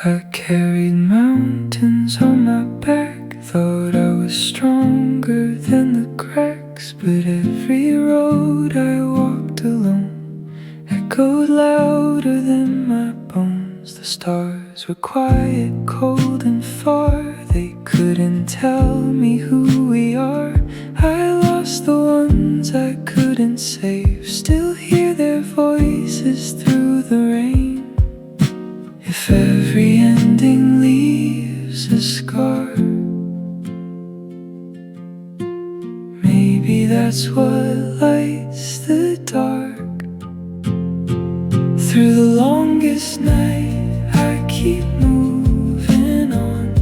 I carried mountains on my back, thought I was stronger than the cracks, but every road I walked alone echoed louder than my bones. The stars were quiet, cold and far, they couldn't tell me who we are. I lost the ones I couldn't save, still hear their voices through the rain. If every ending leaves a scar, maybe that's what lights the dark. Through the longest night I keep moving on,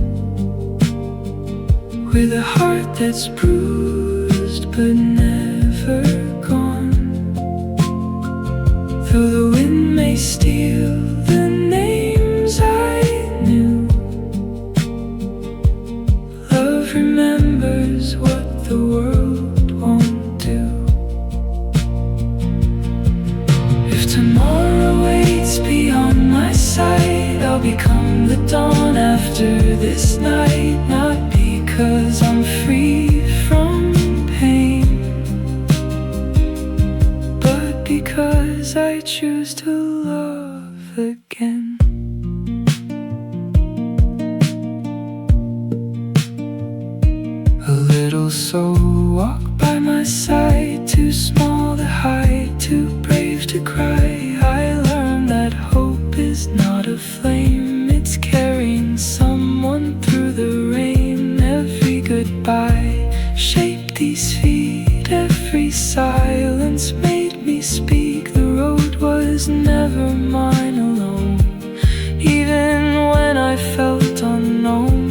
with a heart that's bruised but never gone. Though the wind may steal the names I knew, love remembers what the world won't do. If tomorrow waits beyond my sight, I'll become the dawn after this night. Not because I'm free from pain, but because I choose to love again. A little soul walked by my side, too small to hide, too brave to cry. I learned that hope is not a flame, it's carrying someone through the rain. Every goodbye shaped these feet, every silence made me speak. The road was never mine alone, even when I felt unknown.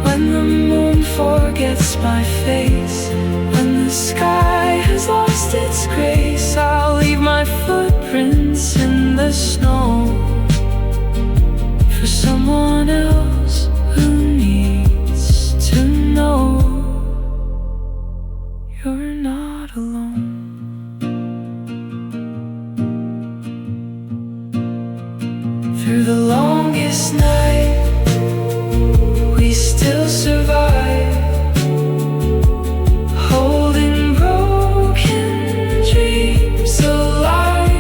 When the moon forgets my face, when the sky has lost its grace, I'll leave my footprints in the snow for someone else who needs to know you're not alone. Through the longest night we still survive, holding broken dreams alive.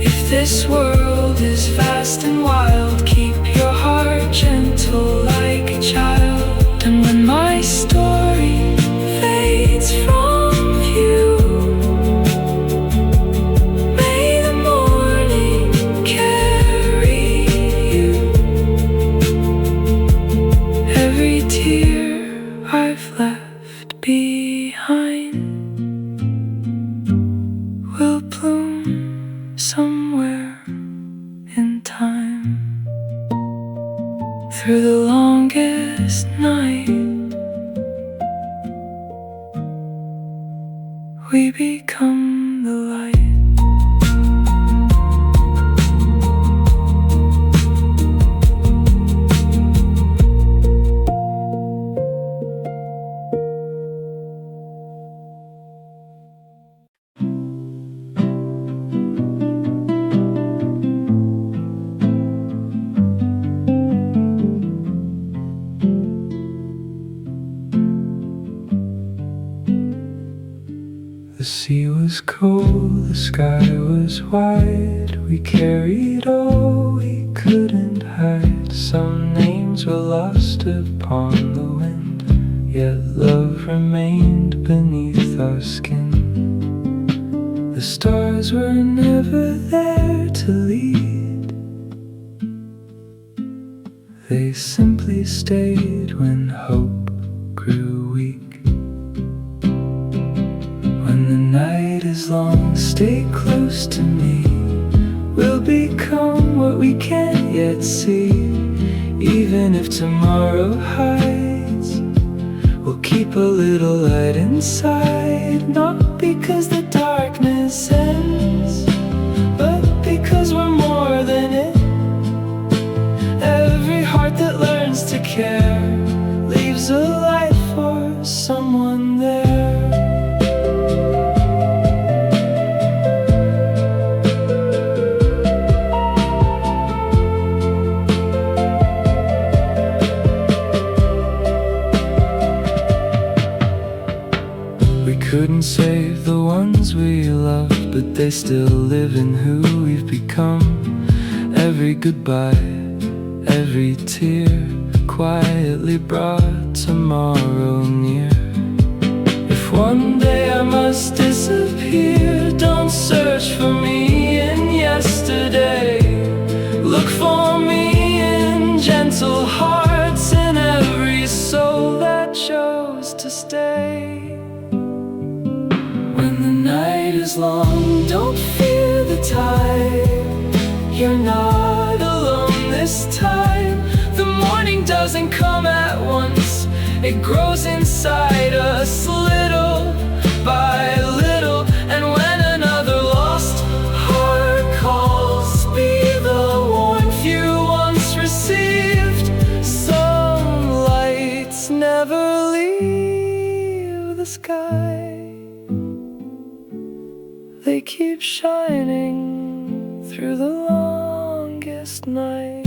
If this world is vast and wild, keep your heart gentle like a child. And when my story fades from view, may the morning carry you. Every tear I've left behind will bloom somewhere in time. Through the longest night we become the light. The sea was cold, the sky was wide. We carried all we couldn't hide. Some names were lost upon the wind, yet love remained beneath our skin. The stars were never there to lead, they simply stayed when hope grew weak. When the night is long, stay close to me. We'll become what we can't yet see. Even if tomorrow hides, we'll keep a little light inside. Not because the darkness ends, but because we're more than it. Every heart that learns to care leaves a light for someone there. but they still live in who we've become. Every goodbye, every tear quietly brought tomorrow near. If one day I must disappear, don't search for me in yesterday. Look for me in gentle hearts, in every soul that chose to stay. When the night is long, don't fear the tide. You're not alone this time. The morning doesn't come at once. It grows inside us little by little. And when another lost heart calls, be the warmth you once received. Some lights never leave the sky. They keep shining through the longest night.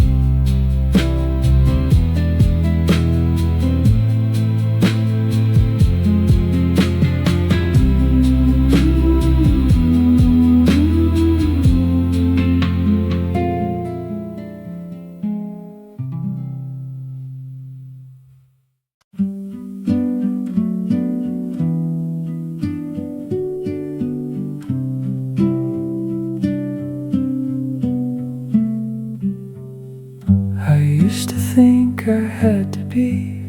I used to think I had to be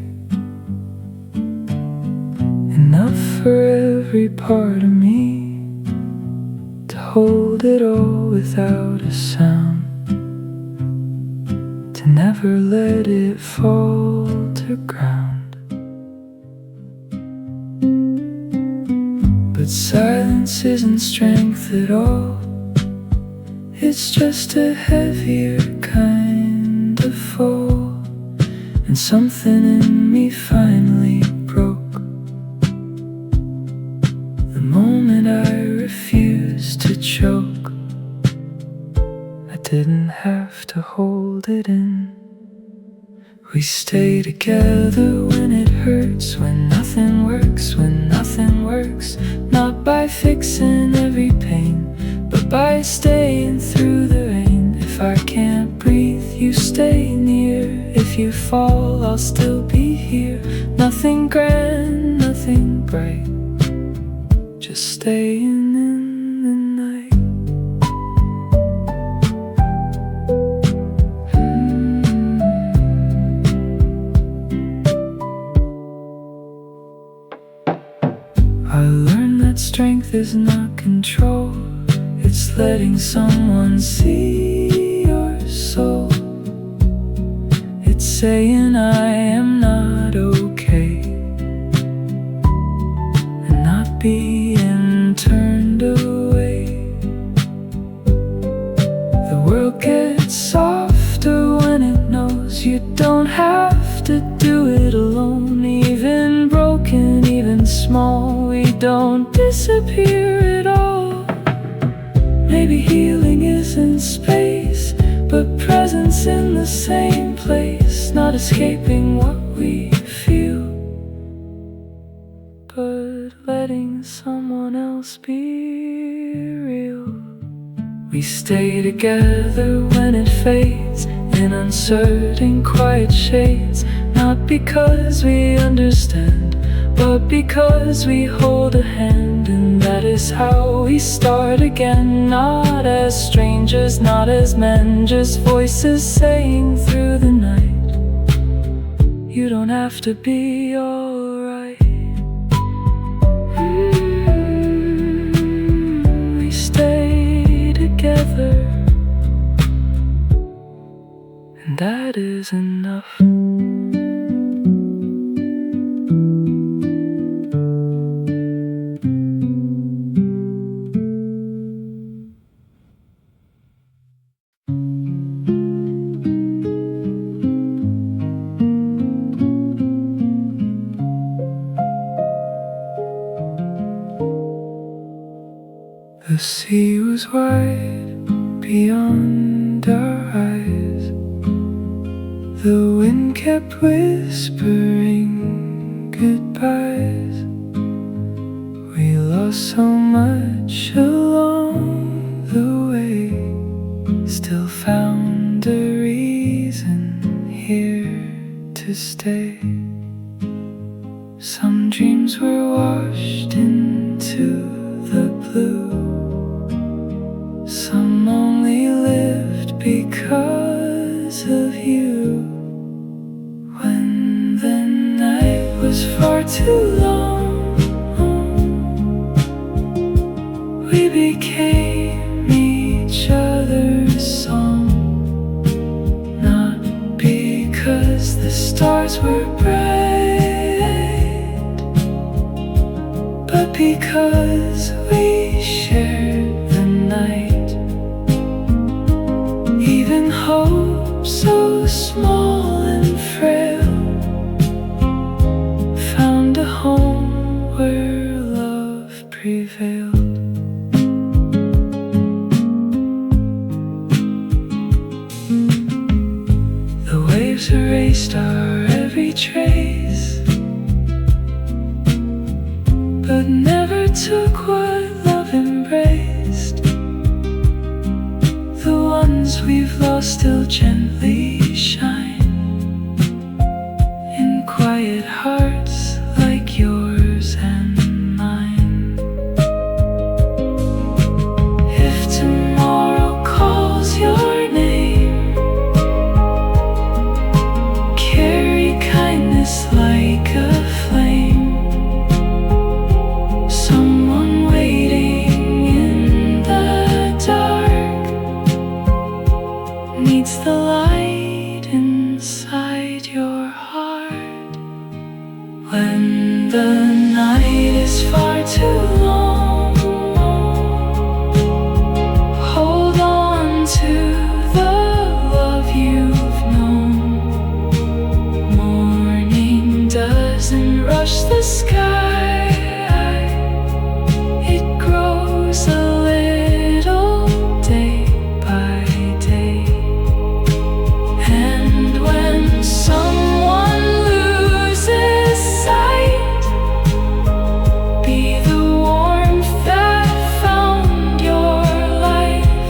enough for every part of me, to hold it all without a sound, to never let it fall to ground. But silence isn't strength at all. It's just a heavier kind of fall. And something in me finally broke the moment I refused to choke. I didn't have to hold it in. We stay together when it hurts, when nothing works, when nothing works. Not by fixing every pain, but by staying through the rain. If I can't breathe, you stay near. If you fall, I'll still be here. Nothing grand, nothing bright, just staying in the night. I learned that strength is not control. It's letting someone see your soul. It's saying I am not okay, and not being turned away. The world gets softer when it knows you don't have to do it alone. Even broken, even small, we don't disappear at all. Maybe healing isn't space, but presence in the same place. Not escaping what we feel, but letting someone else be real. We stay together when it fades, in uncertain quiet shades. Not because we understand, but because we hold a hand. And that is how we start again. Not as strangers, not as men, just voices saying through the night, you don't have to be alright. We stay together, and that is enough. The sea was wide beyond our eyes. The wind kept whispering goodbyes. We lost so much along to stay. Some dreams were washed into the blue. Some only lived because of you. When the night was far too long, we became each other's song. Not because the stars were bright, but because we shared the night. Even hope so small and frail found a home where love prevailed. The waves erased our every trace, but never took what love embraced. The ones we've lost still gently shine in quiet hearts like yours and mine. If tomorrow calls your name, carry kindness like a flame. Someone waiting in the dark needs the light inside your heart. When the night is far too long, hold on to the love you've known. Morning doesn't rush the sky, it grows a little day by day. And when someone loses sight, be the warmth that found your life.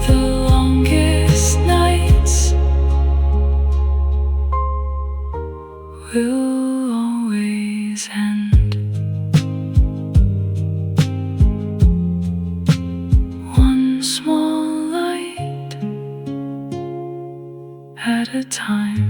The longest nights will always end. One small light at a time.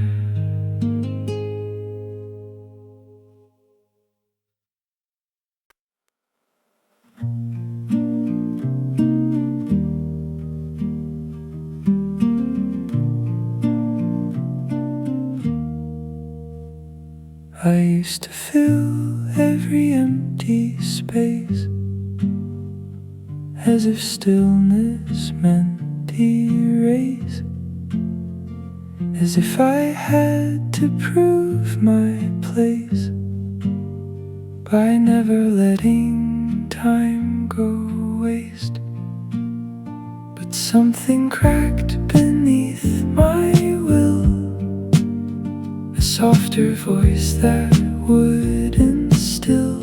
I used to fill every empty space as if stillness meant erase, as if I had to prove my place by never letting time go waste. But something cracked beneath my will, a softer voice that wouldn't still.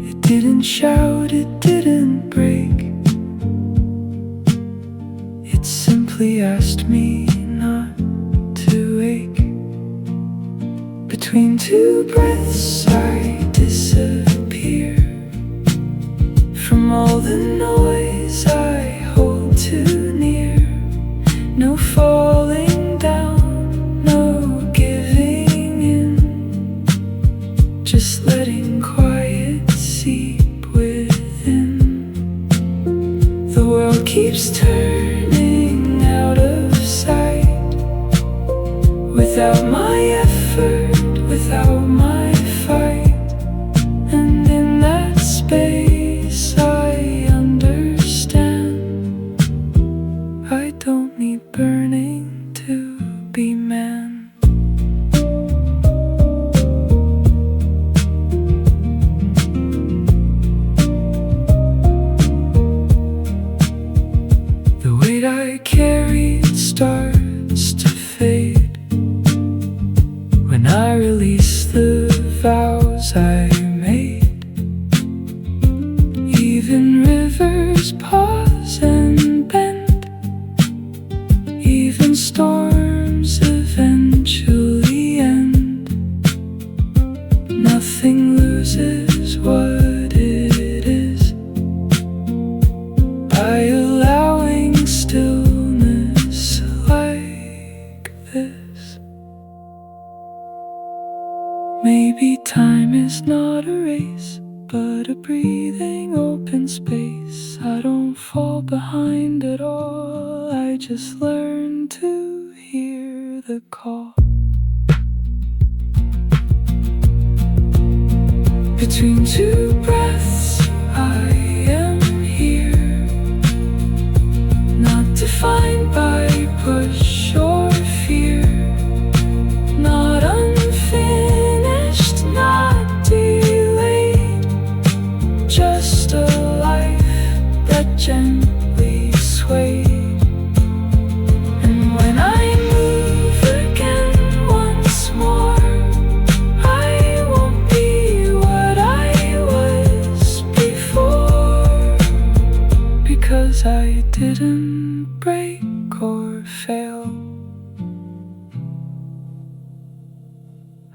It didn't shout, it didn't break, it simply asked me not to ache. Between two breaths I disappear from all the noise I hold too near. No falling down, no giving in, just letting quiet seep within. The world keeps turning out of sight, without my effort, without my fight. And in that space I understand, I don't need burning to be man. The weight I carried starts to fade, by allowing stillness like this. Maybe time is not a race, but a breathing open space. I don't fall behind at all, I just learn to hear the call. Between two breaths, I am here, not defined by push or fear, not unfinished, not delayed, just a life that gently swayed. And when I move again once more, I won't be what I was before, because I didn't break or fail.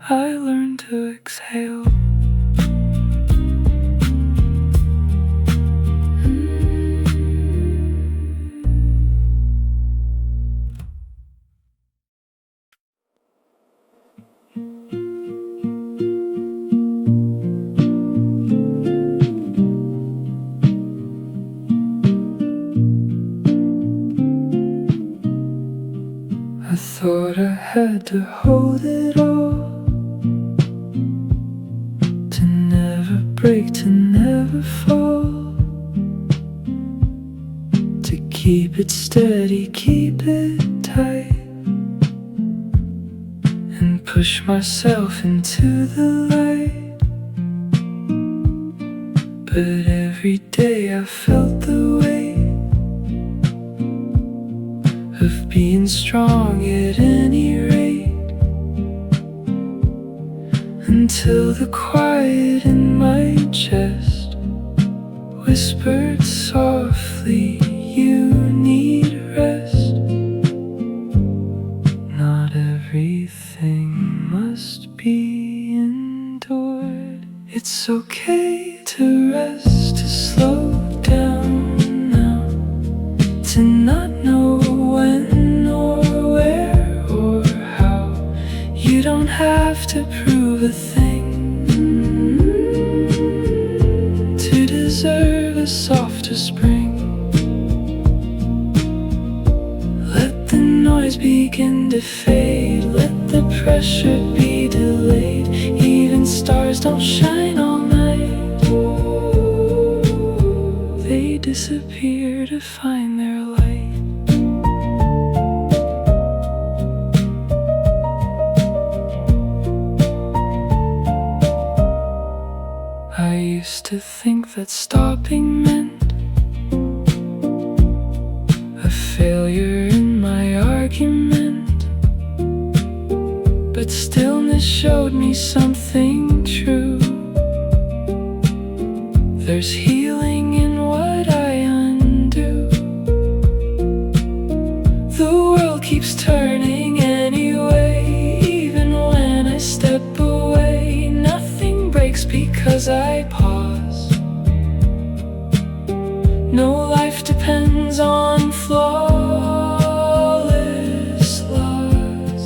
I learned to exhale. I thought I had to hold it all, to never break, to never fall, to keep it steady, keep it tight, and push myself into the light. But every day I felt the weight of being strong at any rate, until the quiet in my chest whispered softly, you need rest. Not everything must be endured. It's okay to rest, to slow down now, to not know when or where or how. You don't have to prove a thing to deserve a softer spring. Let the noise begin to fade, let the pressure be delayed. Even stars don't shine all night, they disappear to find their light. I used to think that stopping meant a failure in my argument, but stillness showed me something true. There's healing in what I undo. The world keeps turning anyway, even when I step away. Nothing breaks because I pause. No life depends on flawless laws.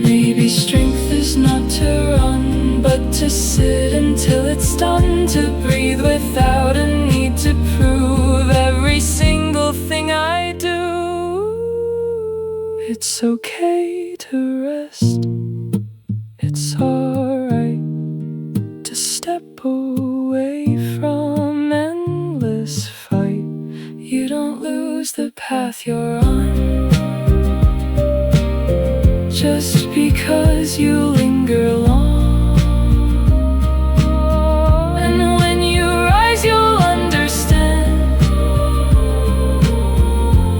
Maybe strength is not to run, but to sit until it's done, to breathe without a need to prove every single thing I do. It's okay to rest, it's alright to step away from endless fight. You don't lose the path you're on just because you linger long. And when you rise, you'll understand.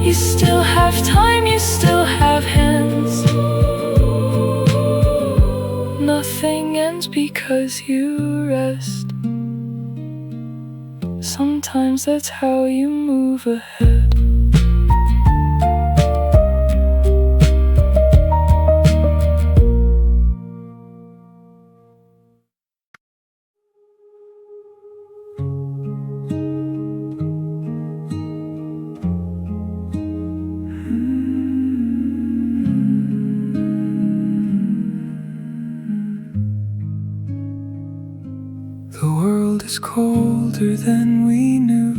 You still have time, you still have hands. Nothing ends because you rest. Sometimes that's how you move ahead. is colder than we knew.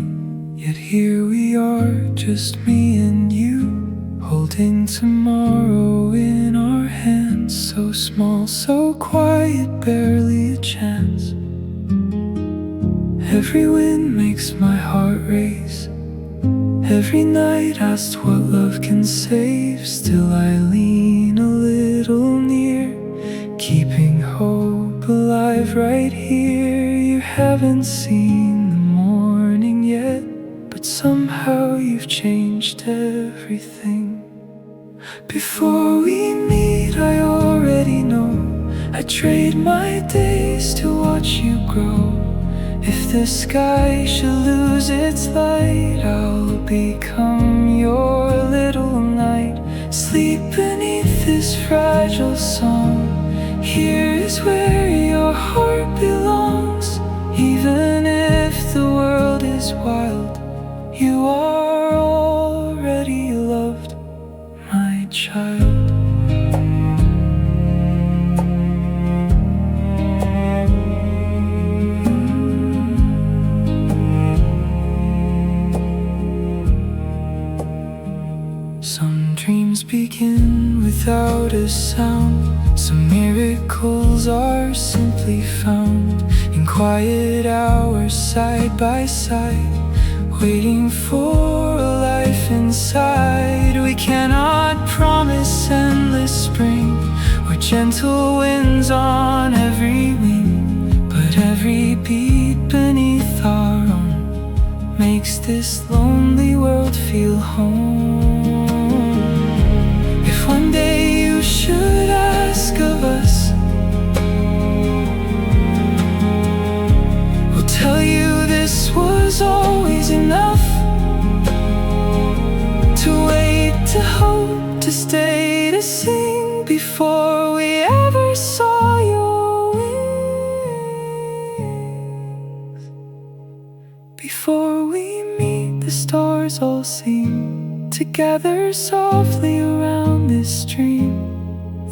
Yet here we are, just me and you, holding tomorrow in our hands. So small, so quiet, barely a chance. Every wind makes my heart race. Every night asked what love can save. Still I lean a little near, keeping hope alive right here. You haven't seen the morning yet, but somehow you've changed everything. Before we meet I already know I'd trade my days to watch you grow. If the sky should lose its light, I'll become your little knight. Sleep beneath this fragile song. Here is where your heart belongs. Even if the world is wild, you are already loved, my child. Some dreams begin without a sound. Some miracles are simply found in quiet hours side by side, waiting for a life inside. We cannot promise endless spring or gentle winds on every wing, but every beat beneath our own makes this lonely world feel home. If one day you should ask of us, we'll tell you this was always enough. To wait, to hope, to stay, to sing before we ever saw your wings. Before we meet, the stars all sing together softly around this stream.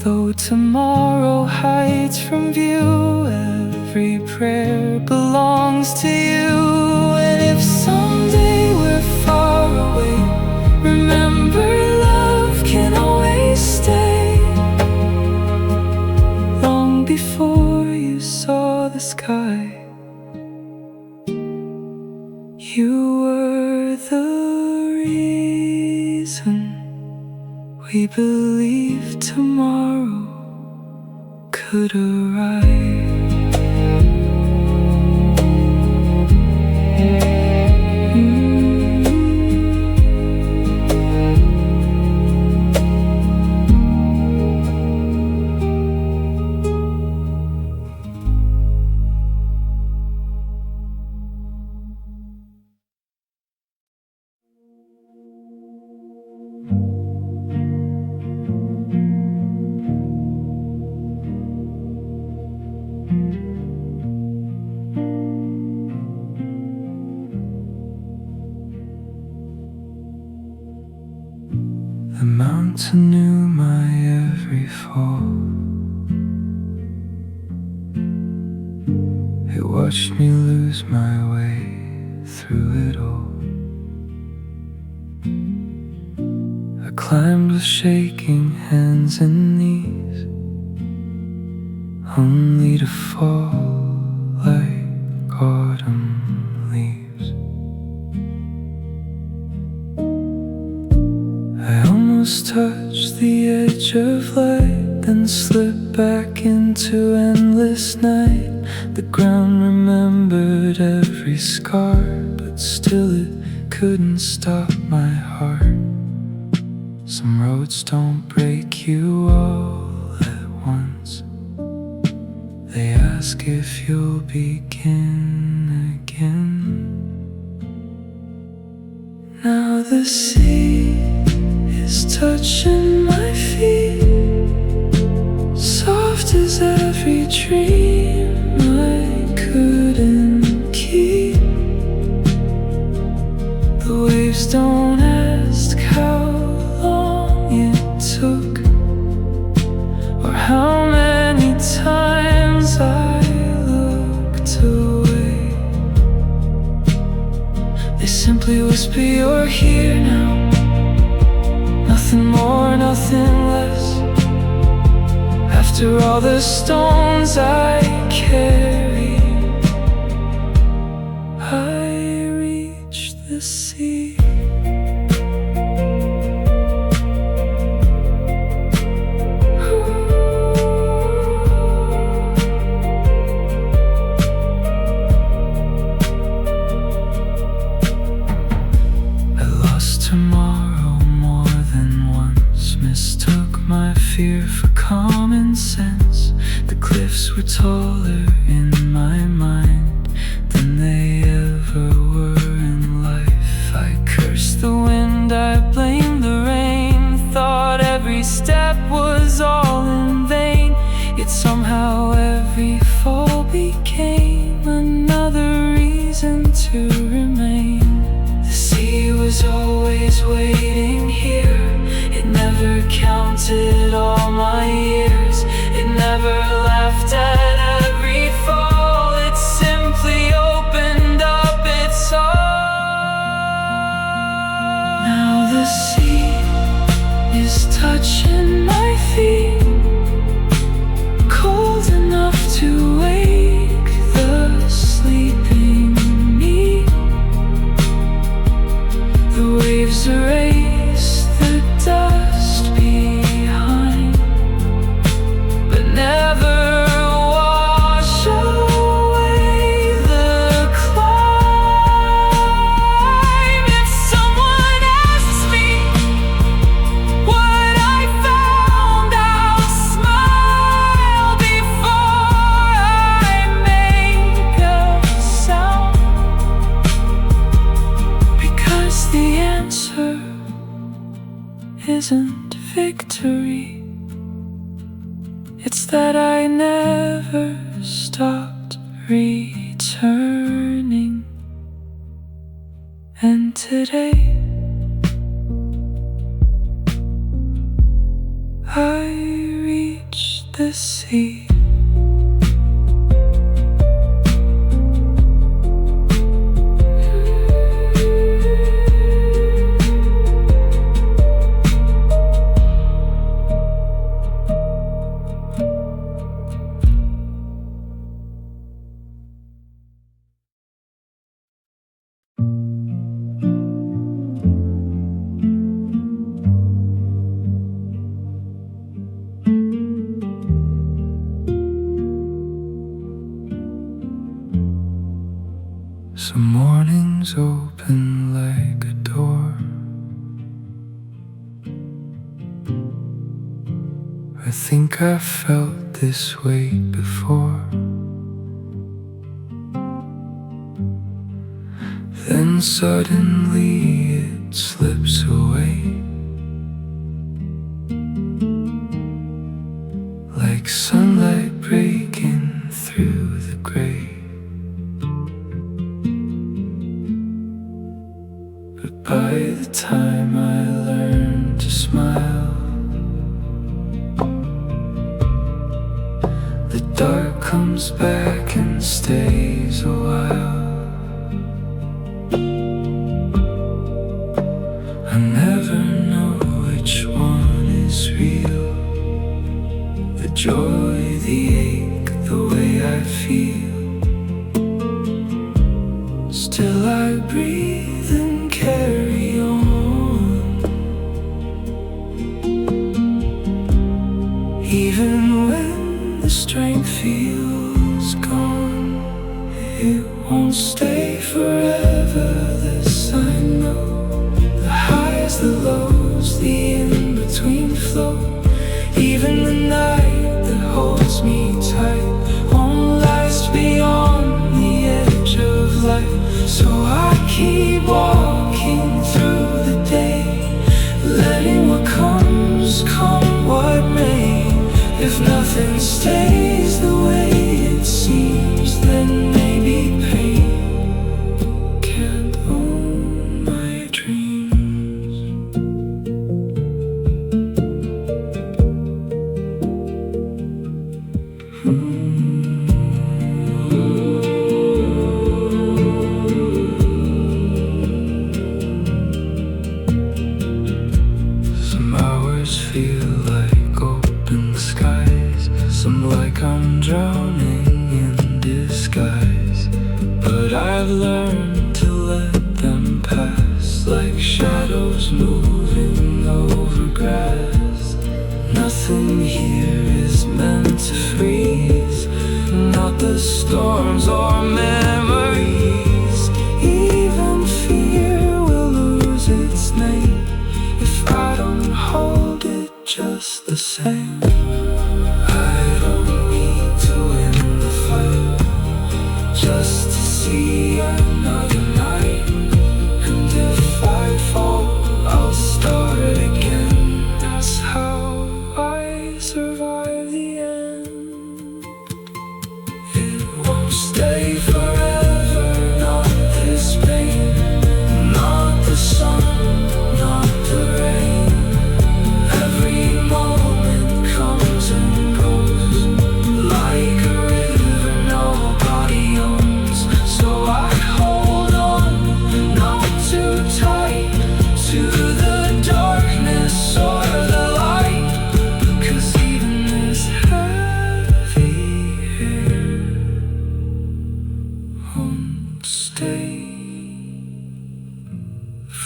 Though tomorrow hides from view, every prayer belongs to you. And if someday we're far away, remember love can always stay. Long before you saw the sky, you were the reason we believed tomorrow could arrive. The mountain knew my every fall. It watched me lose my way through it all. I climbed with shaking hands and knees, only to fall like autumn leaves. I almost touched the edge of light, then slipped back into endless night. The ground remembered every scar, but still it couldn't stop my heart. Some roads don't break you all at once. They ask if you'll begin again. Now the sea is touching my feet, soft as every dream I couldn't keep. The waves don't ask how long it took, or how many times I looked away. simply whisper you're here now. Nothing more, nothing less. After all the stones I carry, I reach the sea. Tomorrow more than once mistook my fear for common sense. The cliffs were taller in my mind than they ever were in life. I cursed the wind, I blamed the rain, thought every step was all in vain. Yet somehow every fall became another reason to remain. He was always waiting here. It never counted all my years. It never laughed at every fall. It simply opened up its arms. Now the sea is touching my feet, cold enough to wake the sleeping me. The waves erase the dust behind, but never wash away the climb. If someone asks me what I found, I'll smile before I make a sound, because the answer isn't victory. It's that I never stopped returning. And today I reach the sea. Some mornings open like a door. I think I felt this way before. Then suddenly it slips away, like sunlight breaking through the gray. But by the time I learn to smile, the dark comes back and stays a while. I never know which one is real, the joy, the ache, the way I feel. Still I breathe and carry on, even when the strength feels gone. It won't stay forever, this I know. The highs, the lows, the in-between flow. Even the night that holds me tight won't last beyond the edge of life. So I keep walking through the day, letting what comes come what may. If nothing stays the way it seems, then maybe pain can't own my dreams.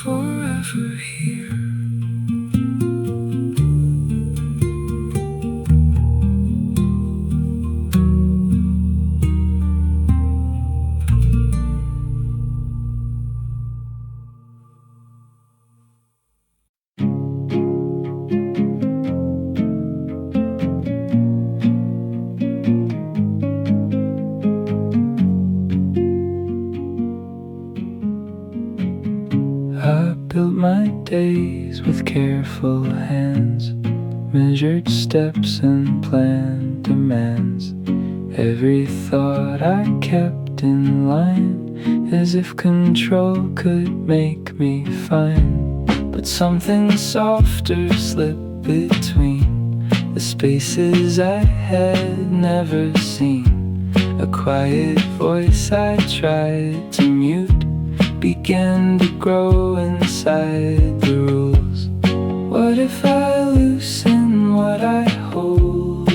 forever here. I built my days with careful hands, measured steps and planned demands. Every thought I kept in line, as if control could make me fine. But something softer slipped between the spaces I had never seen. A quiet voice I tried to mute began to grow inside the rules. What if I loosen what I hold?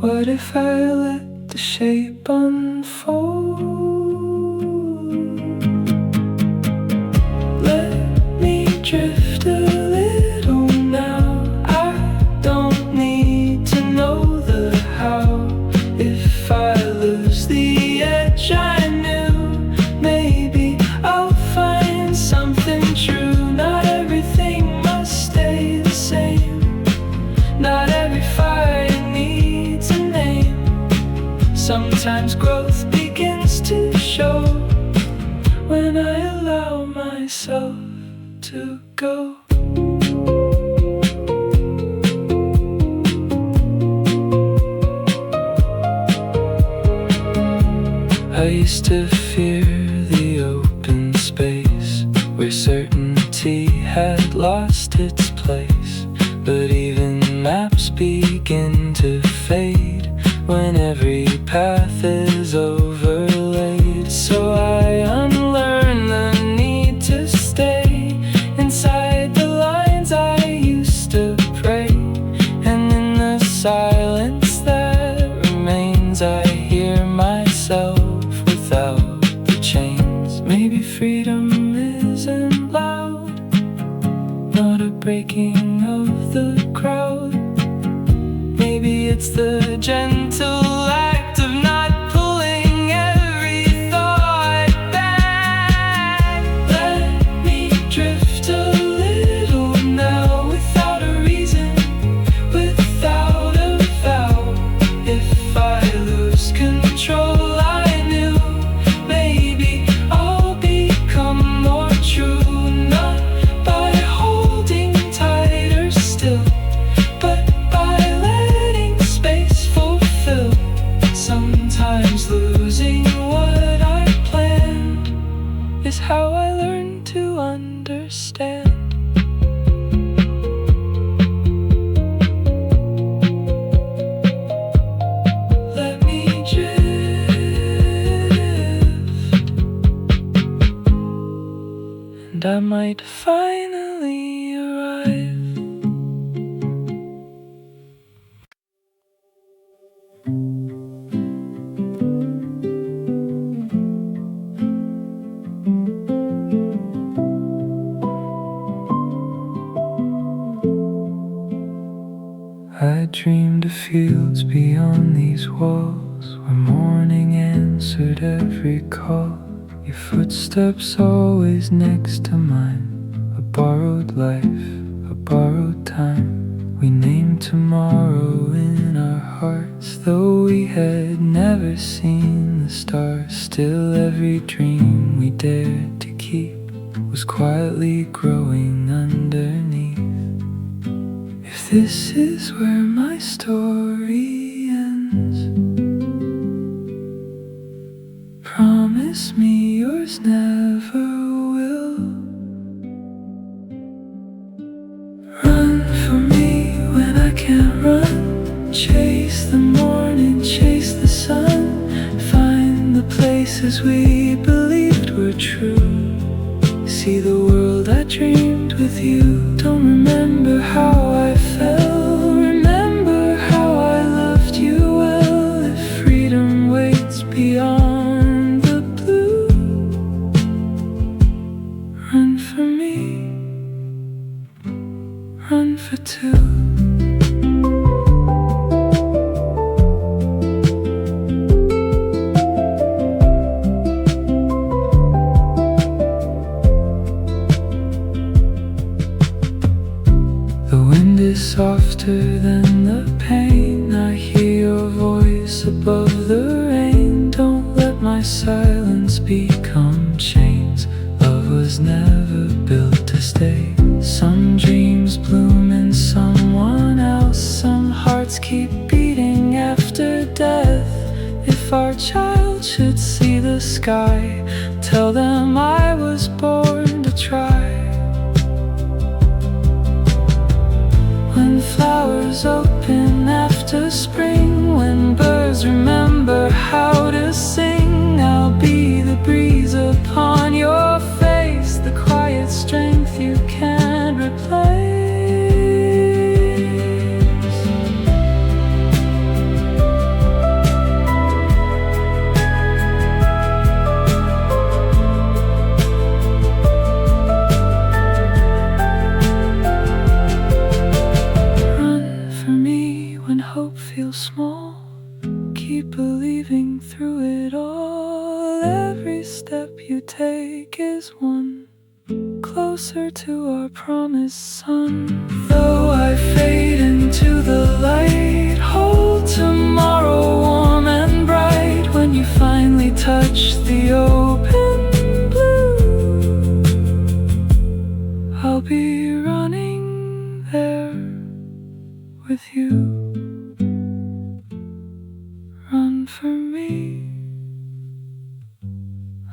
What if I let the shape unfold? Let me drift a little now. I don't need to know the how. If I lose the edge I knew, maybe I'll find something true. Not everything must stay the same. Not every fire needs a name. Sometimes growth begins to show when I allow myself to go. I used to fear the open space where certainty had lost its place. But even maps begin to fade when every path is overlaid. So I unlearn the need to stay inside the lines I used to pray. And in the silence that remains, I hear myself without the chains. Maybe freedom isn't loud, not a breaking of the crowd. Maybe it's the gentle act of not pulling every thought back. Let me drift a little now, without a reason, without a vow. If I lose control, I knew maybe I'll become more true. Not by holding tighter still, but by letting space fulfill. Sometimes losing what I planned is how I learn to understand. Let me drift, and I might finally arrive. I dreamed of fields beyond these walls, where morning answered every call. Your footsteps always next to mine. A borrowed life, a borrowed time. We named tomorrow in our hearts, though we had never seen the stars. Still every dream we dared to keep was quietly growing underneath. If this is where my story ends, promise me yours never will. Run for me when I can't run. Chase the morning, chase the sun. Find the places we believed were true. See the world I dreamed with you. Don't remember how I felt, remember how I loved you well. If freedom waits beyond the blue, too. Softer than the pain, I hear your voice above the rain. Don't let my silence become chains. Love was never built to stay. Some dreams bloom in someone else. Some hearts keep beating after death. If our child should see the sky, tell them I was born to try. When flowers open after spring, when birds remember how to sing, I'll be the breeze upon your face, the quiet strength you can't replace. Hope feels small, keep believing through it all. Every step you take is one closer to our promised sun. Though I fade into the light, hold tomorrow warm and bright. When you finally touch the open blue, I'll be running there with you. Run for me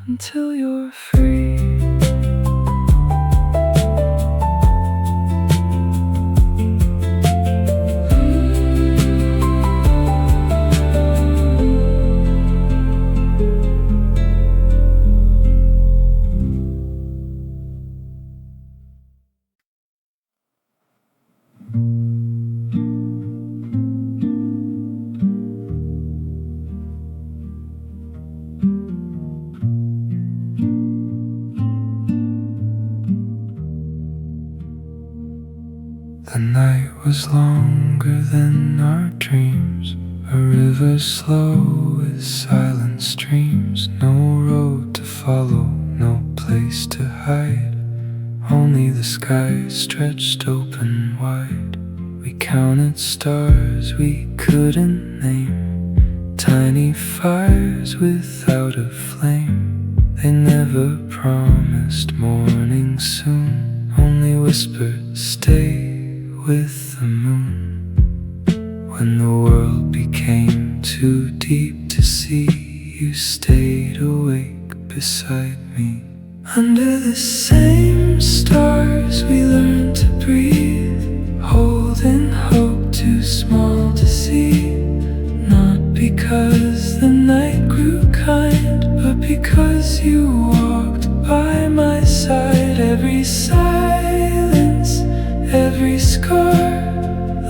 until you're free. The night was longer than our dreams, a river slow with silent streams. No road to follow, no place to hide, only the sky stretched open wide. We counted stars we couldn't name, tiny fires without a flame. They never promised morning soon, only whispered stay with the moon. When the world became too deep to see, you stayed awake beside me. Under the same stars we learned to breathe, holding hope too small to see. Not because the night grew kind, but because you walked by my side. Every silence, every scar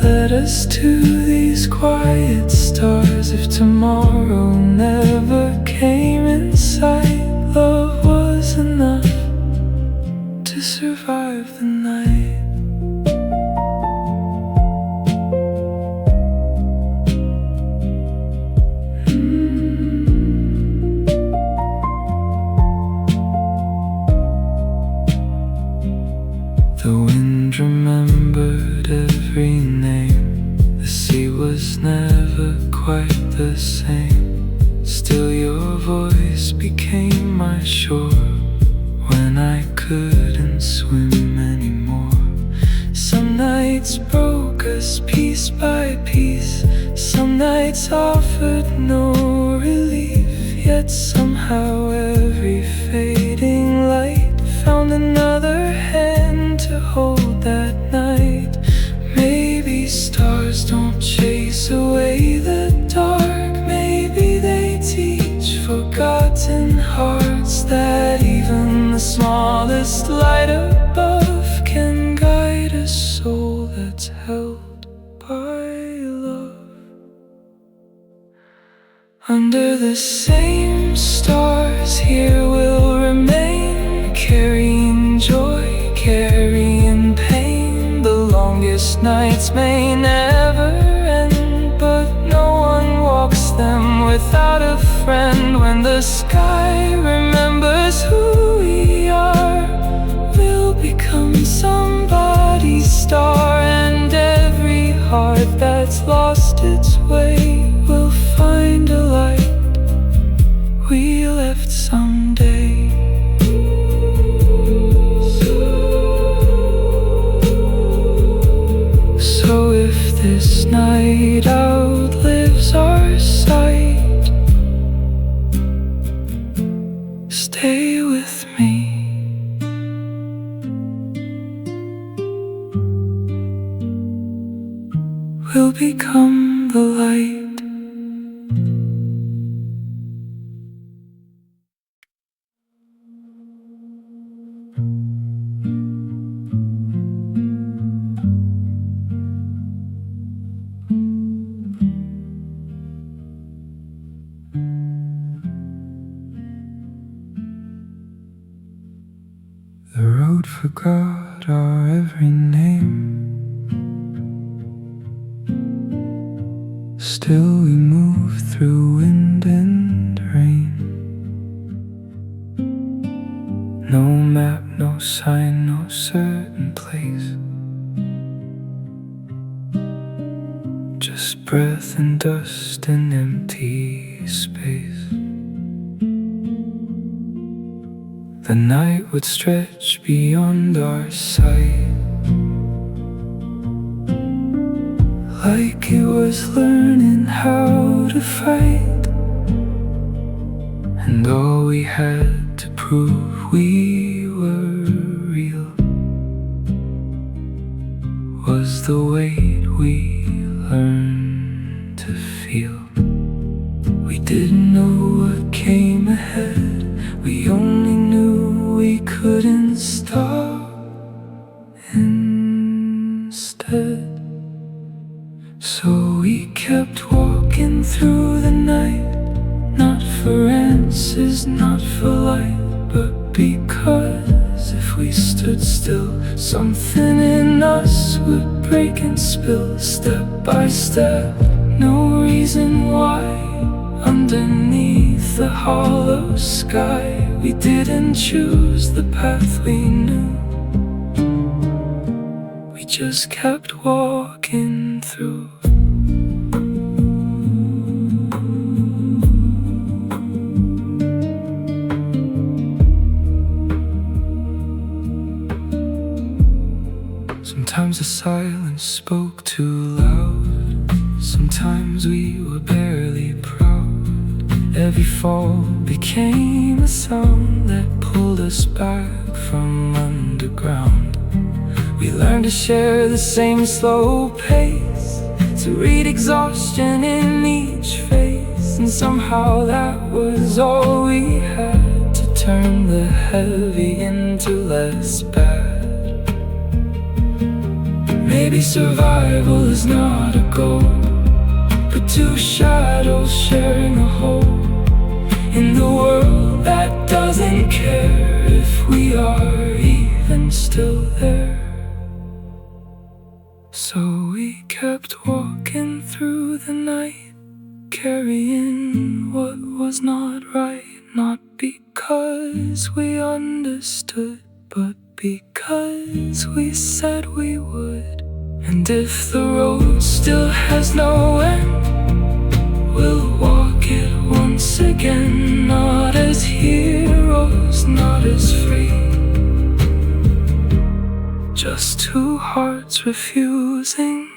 led us to these quiet stars. If tomorrow never came in sight, love was enough to survive the night. The wind remembered every name. The sea was never quite the same. Still your voice became my shore when I couldn't swim anymore. Some nights broke us piece by piece, some nights offered no relief. Yet somehow every fading light found another hand to hold that night. Maybe stars don't chase away the dark, maybe they teach forgotten hearts that even the smallest light above can guide a soul that's held by love. Under the same stars here we'll remain, carrying joy, carrying pain. The longest nights may never end, but no one walks them without a friend. When the sky remembers who we are, we'll become somebody's star. And every heart that's lost its way will find a light we left someday. So if this night outlives our sight, stay with me. We'll become the light. The road forgot our every name. Still we move through wind and rain. No map, no sign, no certain place. Just breath and dust and empty space. The night would stretch beyond our sight, like it was learning how to fight. And all we had to prove we were real was the weight we learned to feel. We didn't know what came ahead, we only knew we couldn't stop instead. So we kept walking through the night, not for answers, not for light, but because if we stood still, something in us would break and spill. Step by step, no reason why. Underneath the hollow sky, we didn't choose the path we knew. We just kept walking through. Sometimes the silence spoke too loud. Sometimes we were barely proud. Every fall became a sound that pulled us back from underground. We learned to share the same slow pace, to read exhaustion in each face. And somehow that was all we had to turn the heavy into less bad. Maybe survival is not a goal, but two shadows sharing a hole in the world that doesn't care if we are even still there. So we kept walking through the night, carrying what was not right, not because we understood, but because we said we would. And if the road still has no end, we'll walk it once again, not as heroes, not as free, just two hearts refusing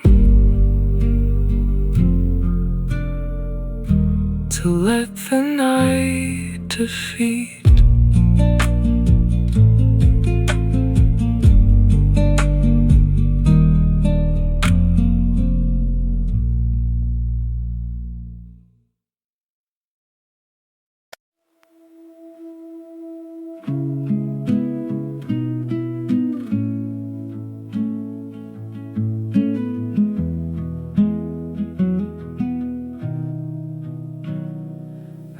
to let the night defeat.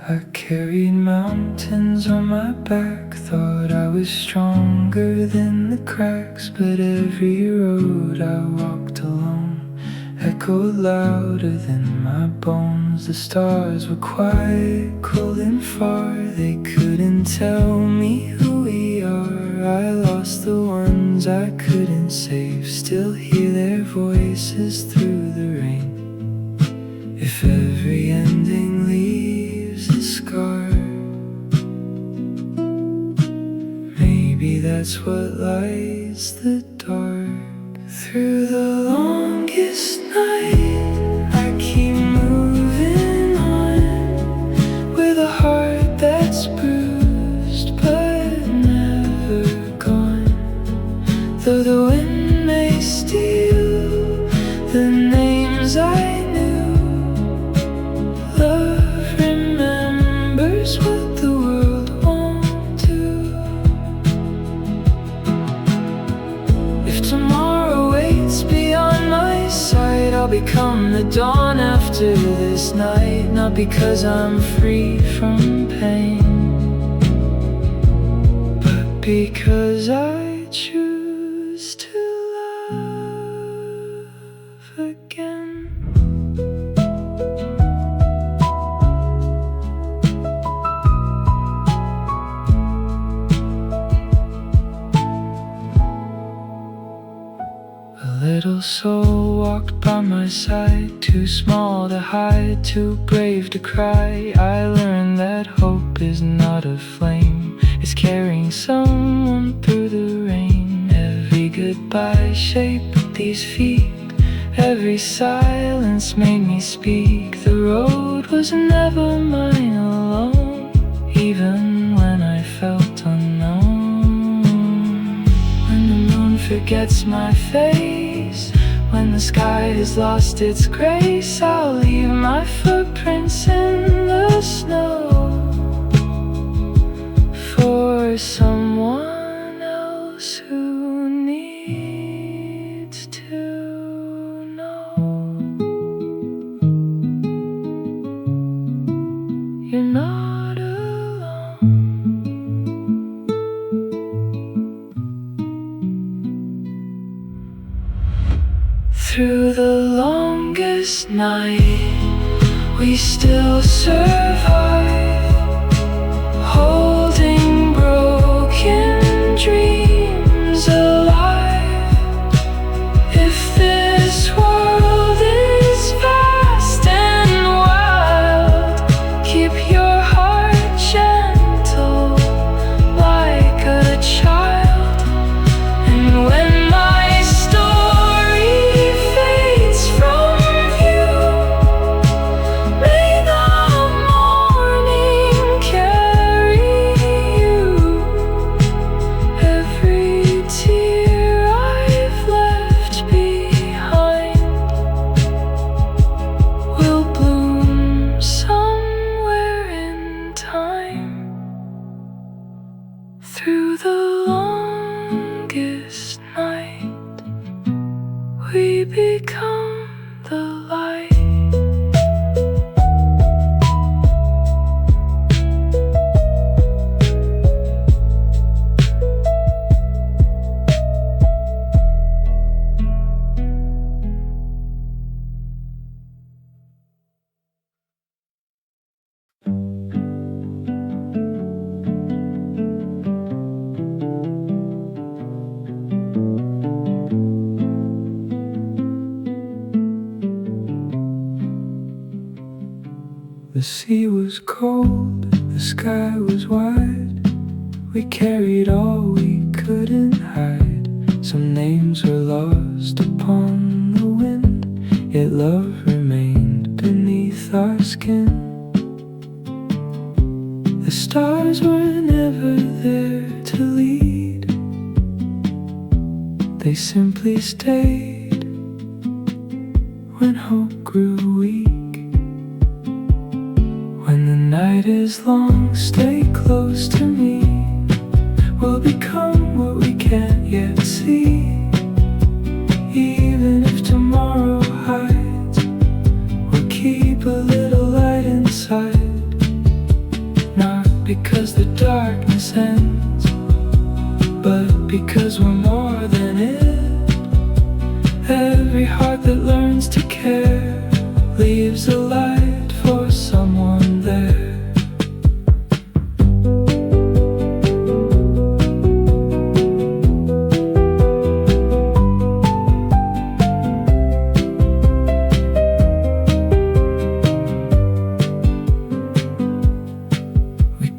I carried mountains mountains on my back. Thought I was stronger than the cracks, but every road I walked alone echoed louder than my bones. The stars were quiet, cold and far. They couldn't tell me who we are. I lost the ones I couldn't save, still hear their voices through the rain. If every ending leaves a scar, maybe that's what lights the dark. Through the longest night, I keep moving on, with a heart that's bruised but never gone. Though the wind may steal the names I knew, love remembers what the world won't do. If tomorrow waits beyond my sight, I'll become the dawn after this night. Not because I'm free from pain, but because I choose to love again. A little soul walked by my side, too small to hide, too brave to cry. I learned that hope is not a flame, it's carrying someone through the rain. Every goodbye shaped these feet, every silence made me speak. The road was never mine alone, even when I felt unknown. When the moon forgets my face, when the sky has lost its grace, I'll leave my footprints in the snow for someone else who needs to know. You're not alone. Through the longest night, we still survive, holding broken dreams alive. If this world is vast and wild, keep your heart gentle like a child. And when my story fades from view, may the morning carry you. Every tear I've left behind will bloom somewhere in time. Through the longest night, we become the light. The sea was cold, the sky was wide. We carried all we couldn't hide. Some names were lost upon the wind, yet love remained beneath our skin. The stars were never there to lead, they simply stayed when hope grew weak. When the night is long, stay close to me. We'll become what we can't yet see. Even if tomorrow hides, we'll keep a little light inside. Not because the darkness ends, but because we're more than it. Every heart that learns to care leaves a light for someone there.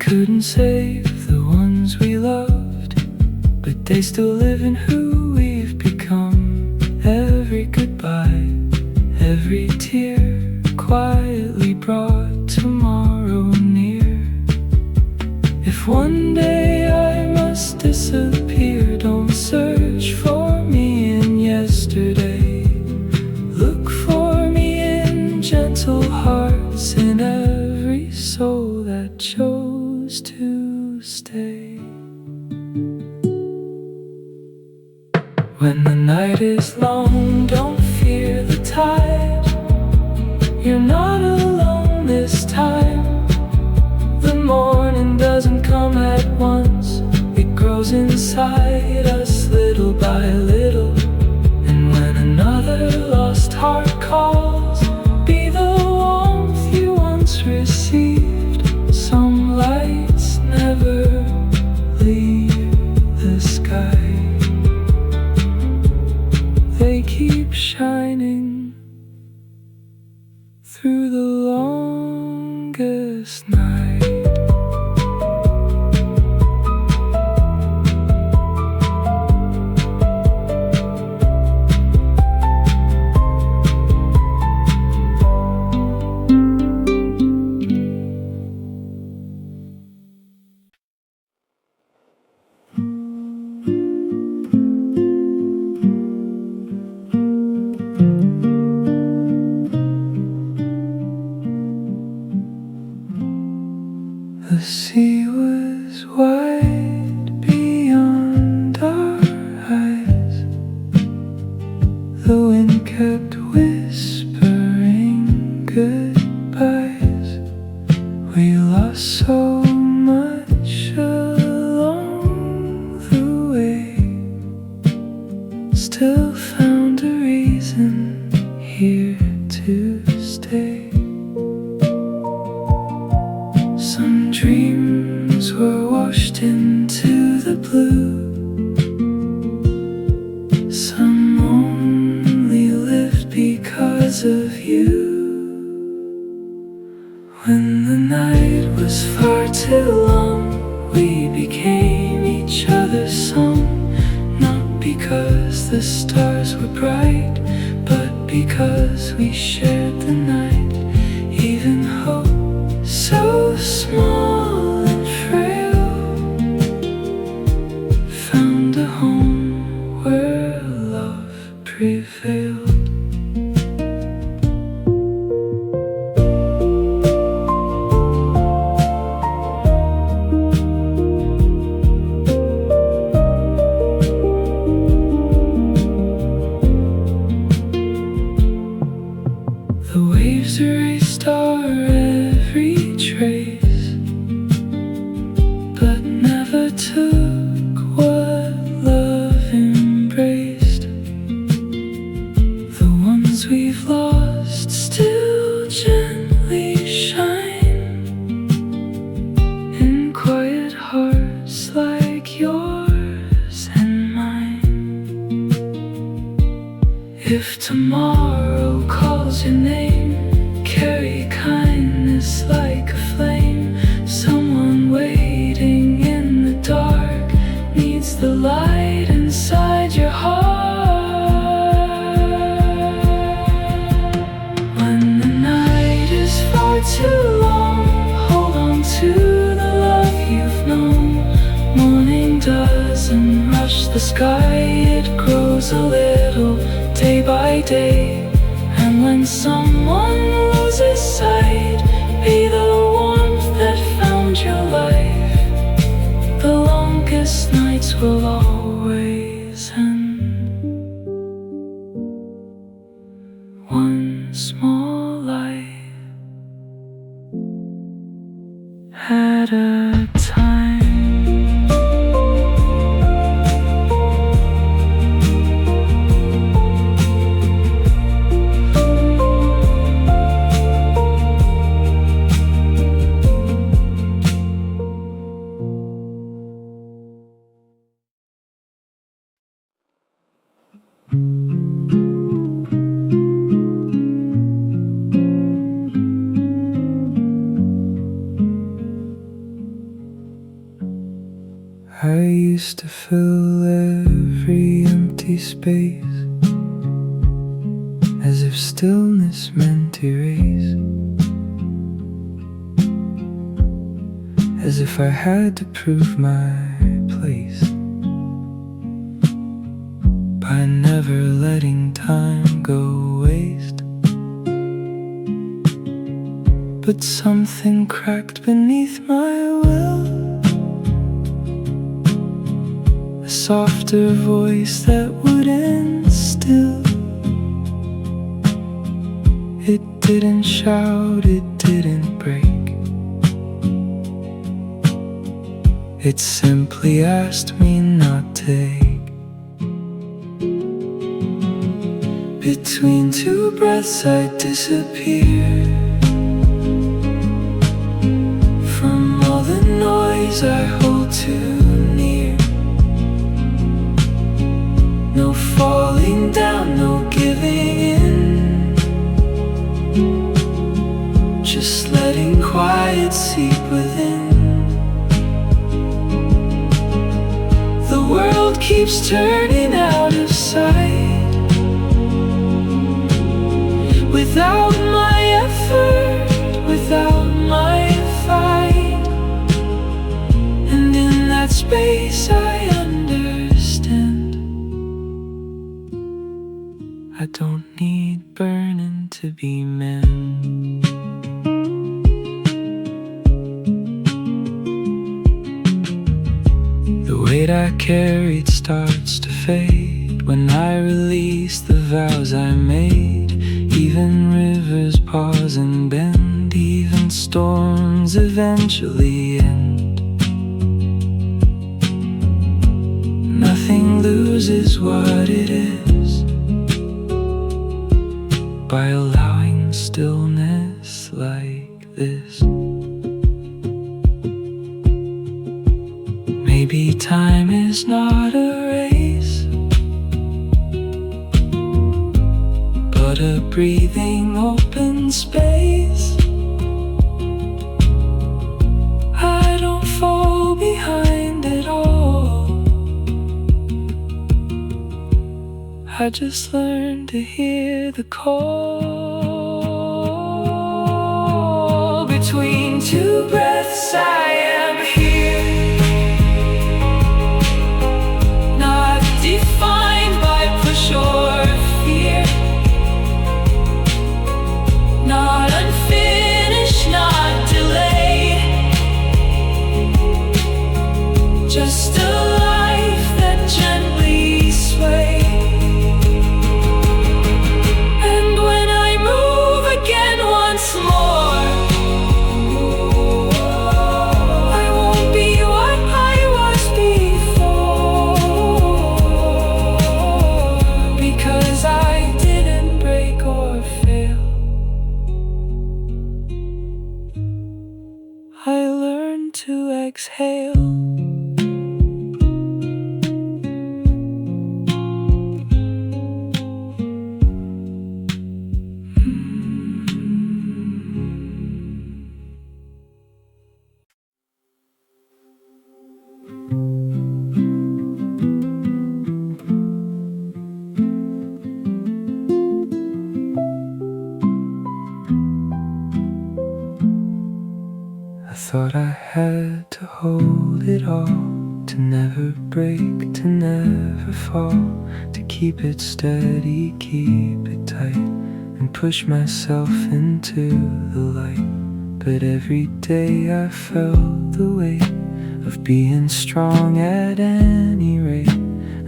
Couldn't save the ones we loved, but they still live in who we've become. Every goodbye, every tear quietly brought tomorrow near. If one day I must disappear, don't search for me in yesterday. Look for me in gentle hearts, in every soul that chose to stay. When the night is long, don't fear the tide. You're not alone this time. The morning doesn't come at once. It grows inside us little by little. And when another lost heart calls, be the warmth you once received. Some lights never leave the sky. They keep shining through the longest night. The sea was wide beyond our eyes. The wind kept whispering goodbyes. We lost so much along the way, still found a reason here to stay. Some dreams were washed into the blue. Some only lived because of you. When the night was far too long, we became each other's song. Not because the stars were bright, but because we shared the night. Even hope, so small and frail, found a home where love prevailed. The waves erased our every trace, but never took what love embraced. The ones we've lost still gently shine in quiet hearts like yours and mine. If tomorrow calls your name, carry kindness like a flame. Someone waiting in the dark needs the light inside your heart. When the night is far too long, hold on to the love you've known. Morning doesn't rush the sky, it grows a little day by day. And when someone loses sight, be the warmth that found your life. The longest nights will always end. One small light at a time. I used to fill every empty space as if stillness meant erase, as if I had to prove my place by never letting time go waste. But something cracked beneath my will, a softer voice that wouldn't still. It didn't shout, it didn't break. It simply asked me not to ache. Between two breaths I disappeared from all the noise I hold too near. No falling down, no giving in, just letting quiet seep within. The world keeps turning out of sight without my effort, without my fight. And in that space I understand I don't need burning to be men. The weight I carried starts to fade when I release the vows I made. Even rivers pause and bend, even storms eventually end. Nothing loses what it is by allowing stillness like this. Maybe time is not a race, but a breathing open space. I don't fall behind at all, I just learned to hear the call. Between two breaths I am here, not defined by push or fear, not unfinished, not delayed, just a life that gently sways. And when I move again once more, I won't be what I was before, because I didn't break or fail. I learned to exhale. I thought I had to hold it all, to never break, to never fall, to keep it steady, keep it tight, and push myself into the light. But every day I felt the weight of being strong at any rate,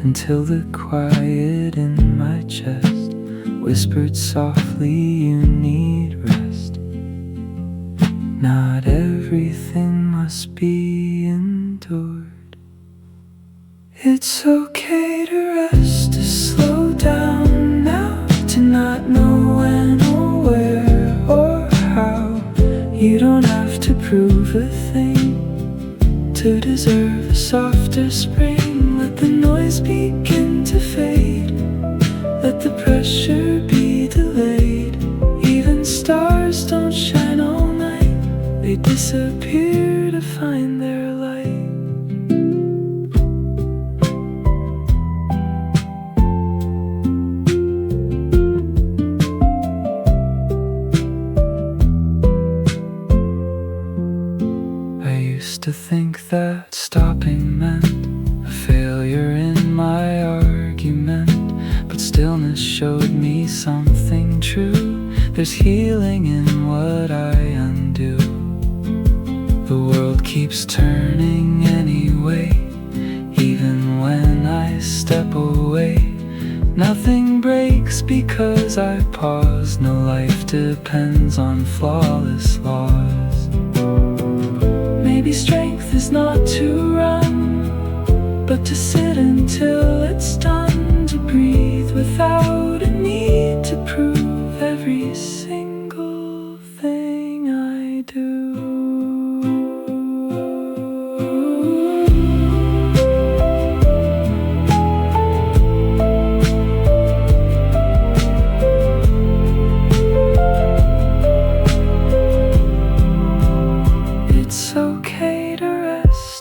until the quiet in my chest whispered softly, you need rest. Not everything must be endured. It's okay to rest, to slow down now, to not know when or where or how. You don't have to prove a thing to deserve a softer spring. Let the noise begin to fade, let the pressure be delayed. Even stars don't shine all night, they disappear to find their light. thought stopping meant a failure in my argument, but stillness showed me something true. There's healing in what I undo. The world keeps turning anyway, even when I step away. Nothing breaks because I pause. No life depends on flawless laws. Maybe strength is not to run, but to sit until it's done. To breathe without a need to prove every single thing I do.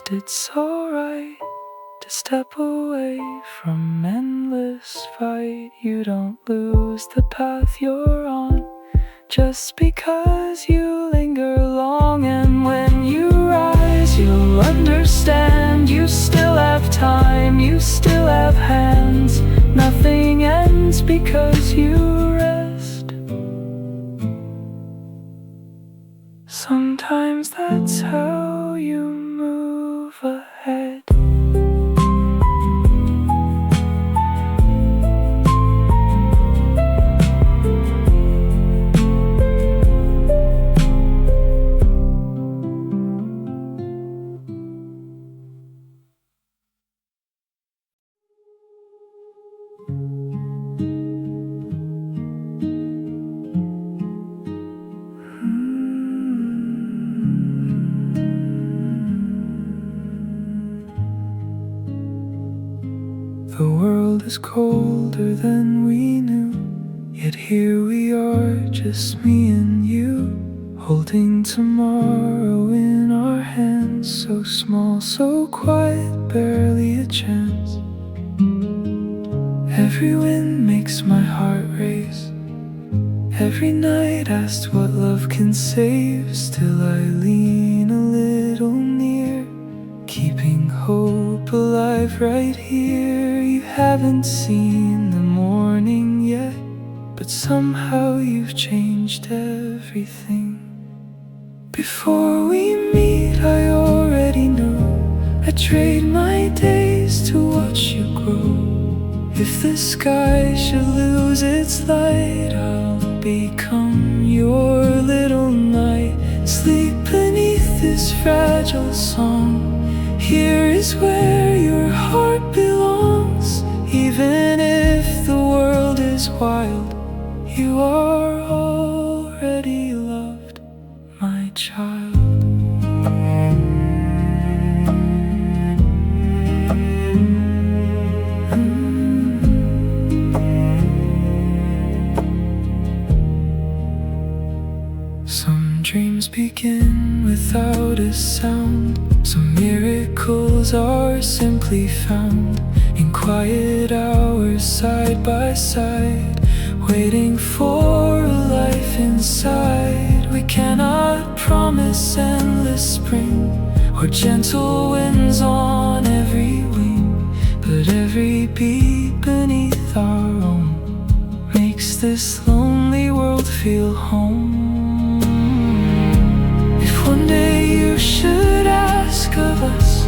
It's alright to step away from endless fight. You don't lose the path you're on just because you linger long. And when you rise, you'll understand. You still have time, you still have hands. Nothing ends because you rest. Sometimes that's how you move ahead. The world is colder than we knew, yet here we are, just me and you, holding tomorrow in our hands. So small, so quiet, barely a chance. Every wind makes my heart race. Every night asked what love can save. Still I lean a little near, keeping hope alive right here. You haven't seen the morning yet, but somehow you've changed everything. Before we meet, I already know I trade my days to watch you grow. If the sky should lose its light, I'll become your little knight. Sleep beneath this fragile song. Here is where your heart belongs. Even if the world is wild, you are already loved, my child. Some dreams begin without a sound. Some miracles are simply found in quiet hours side by side, waiting for a life inside. We cannot promise endless spring or gentle winds on every wing, but every beat beneath our own makes this lonely world feel home. If one day you should ask of us,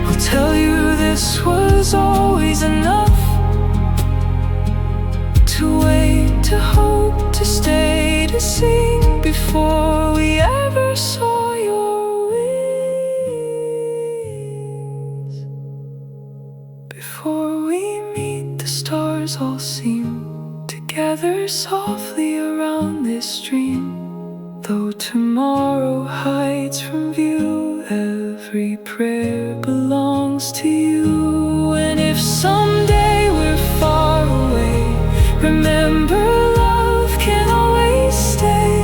we'll tell you this was always enough. To wait, to hope, to stay, to sing before we ever saw your wings. Before we meet, the stars all seem to gather softly around this dream. Though tomorrow hides from view, every prayer belongs to you. And if someday we're far away, remember love can always stay.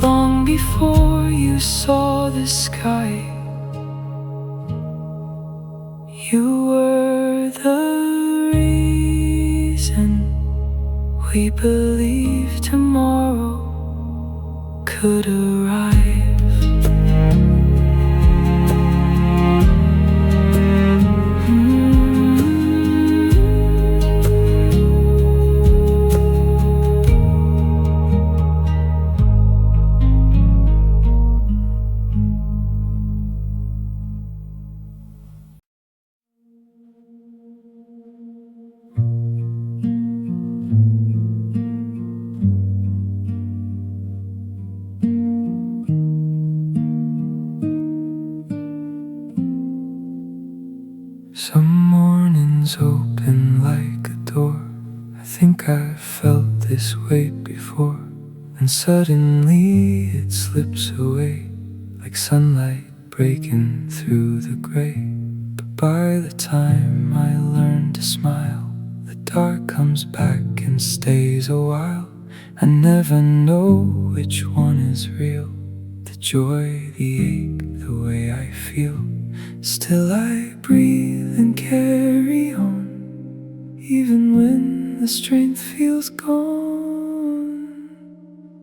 Long before you saw the sky, you were the reason we believe tomorrow could arrive. Some mornings open like a door. I think I've felt this way before. And suddenly it slips away, like sunlight breaking through the gray. But by the time I learn to smile, the dark comes back and stays a while. I never know which one is real, the joy, the ache, the way I feel. Still I breathe and carry on, even when the strength feels gone.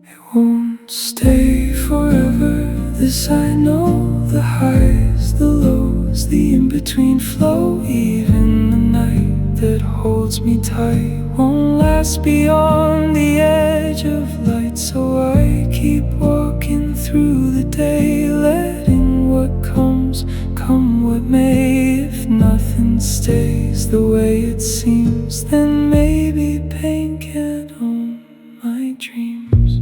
It won't stay forever, this I know. The highs, the lows, the in-between flow. Even the night that holds me tight won't last beyond the edge of light. So I keep walking through the day, letting what comes come what may. If nothing stays the way it seems, then maybe pain can't own my dreams.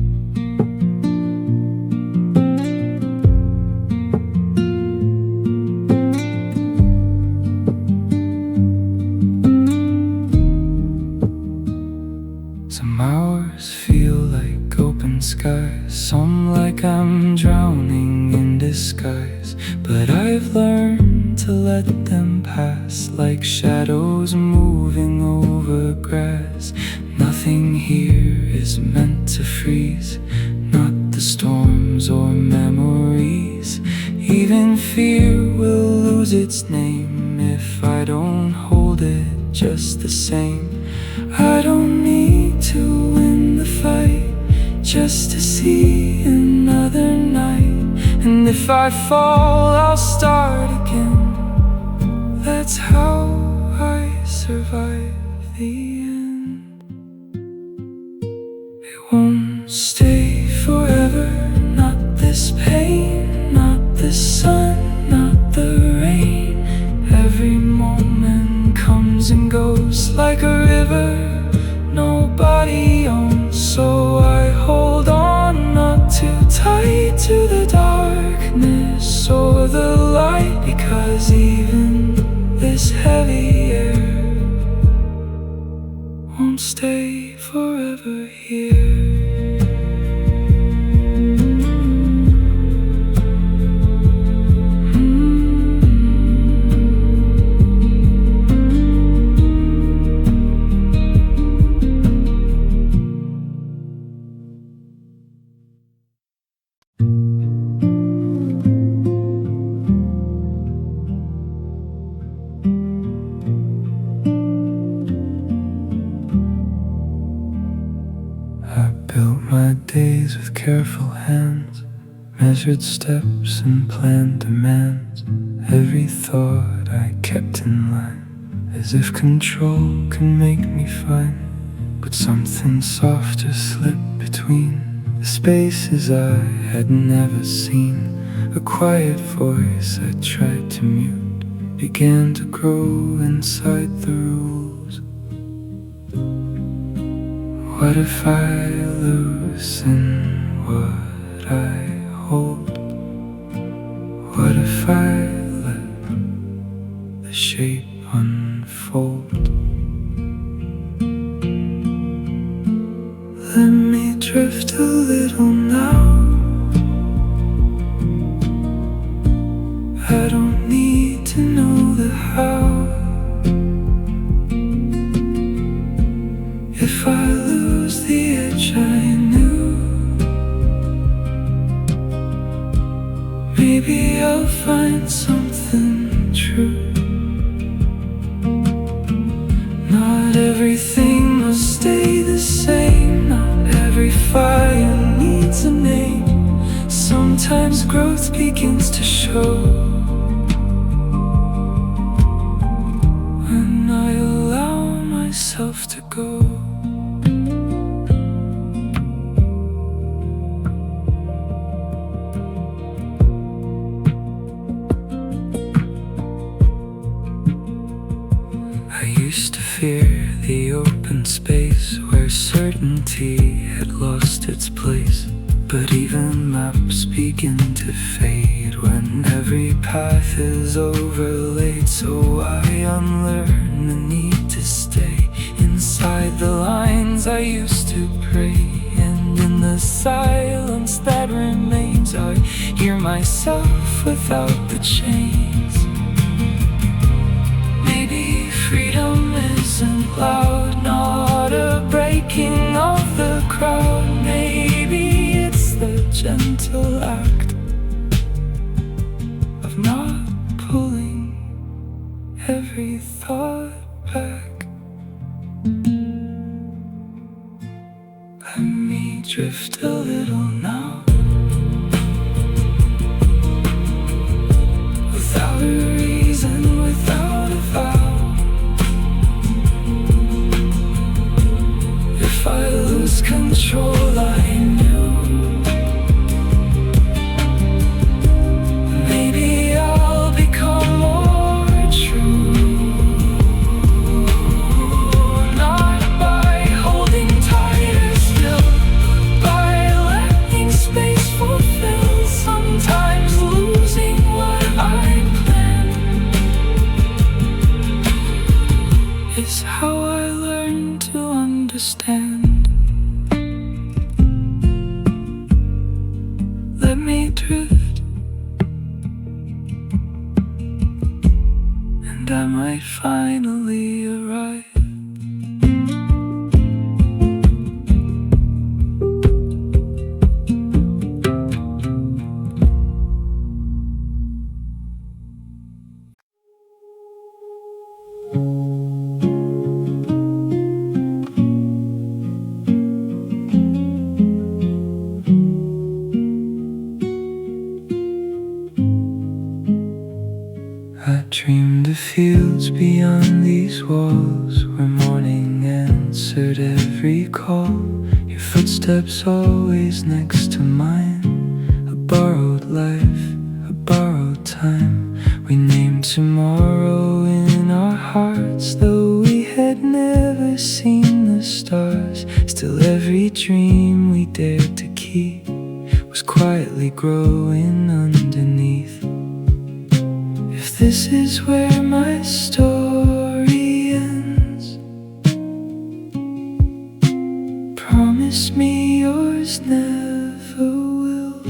Some hours feel like open skies, some like I'm drowning in disguise. But I've learned to let them pass, like shadows moving over grass. Nothing here is meant to freeze, not the storms or memories. Even fear will lose its name if I don't hold it just the same. I don't need to win the fight just to see another night. And if I fall, I'll start again. That's how I survive the end. It won't stay forever, not this pain, not the sun, not the rain. Every moment comes and goes like a river nobody owns. So I hold on, not too tight to the darkness or the light, because even this heavy air won't stay forever here. My days with careful hands, measured steps and planned demands. Every thought I kept in line, as if control can make me fine. But something softer slipped between the spaces I had never seen. A quiet voice I tried to mute began to grow inside the rules. What if I loosen what I hold? What if I let the shape unfold? Let me drift a little now. I don't need to know the how. If I lose the edge I knew, maybe I'll find something true. Not everything must stay the same. Not every fire needs a name. Sometimes growth begins to show when I allow myself to go. I used to fear the open space where certainty had lost its place. But even maps begin to fade when every path is overlaid. So I unlearn the need to stay inside the lines I used to pray. And in the silence that remains, I hear myself without the chains. Maybe freedom isn't loud, not a breaking of the crowd. Maybe it's the gentle act of not pulling every thought back. Let me drift a little now, without a reason, without a vow. If I lose control, I knew maybe I'll become more true. Not by holding tighter still, by letting space fulfill. Sometimes losing what I planned is how I learn to understand. Let me drift, and I might finally arrive. I dreamed of fields beyond these walls, where morning answered every call. Your footsteps always next to mine. A borrowed life, a borrowed time. We named tomorrow in our hearts, though we had never seen the stars. Still every dream we dared to keep was quietly growing underneath. If this is where my story ends, promise me yours never will.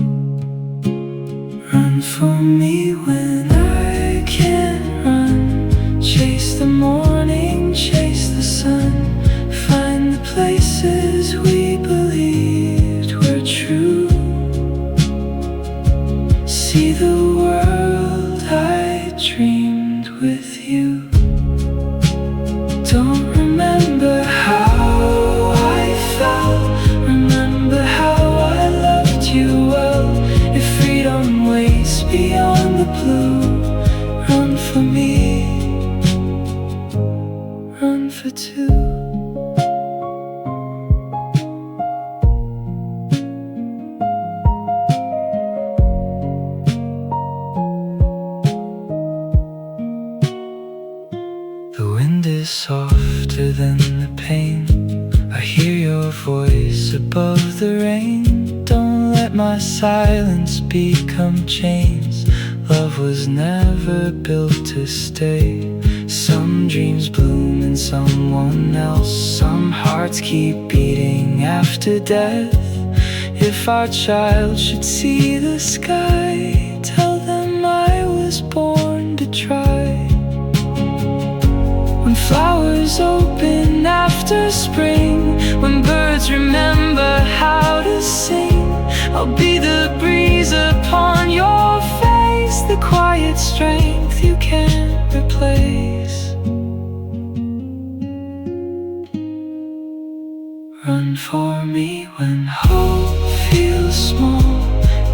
Run for me when I can't run. Chase the morning, chase the sun. Find the places we believed were true. See the world I dreamed with you. Don't remember how I felt, remember how I loved you well. If freedom waits beyond the blue, run for me, run for two. The wind is softer than the pain. I hear your voice above the rain. Don't let my silence become chains. Love was never built to stay. Some dreams bloom in someone else. Some hearts keep beating after death. If our child should see the sky, tell them I was born to try. When flowers open after spring, when birds remember how to sing, I'll be the breeze upon your face, the quiet strength you can't replace. Run for me when hope feels small.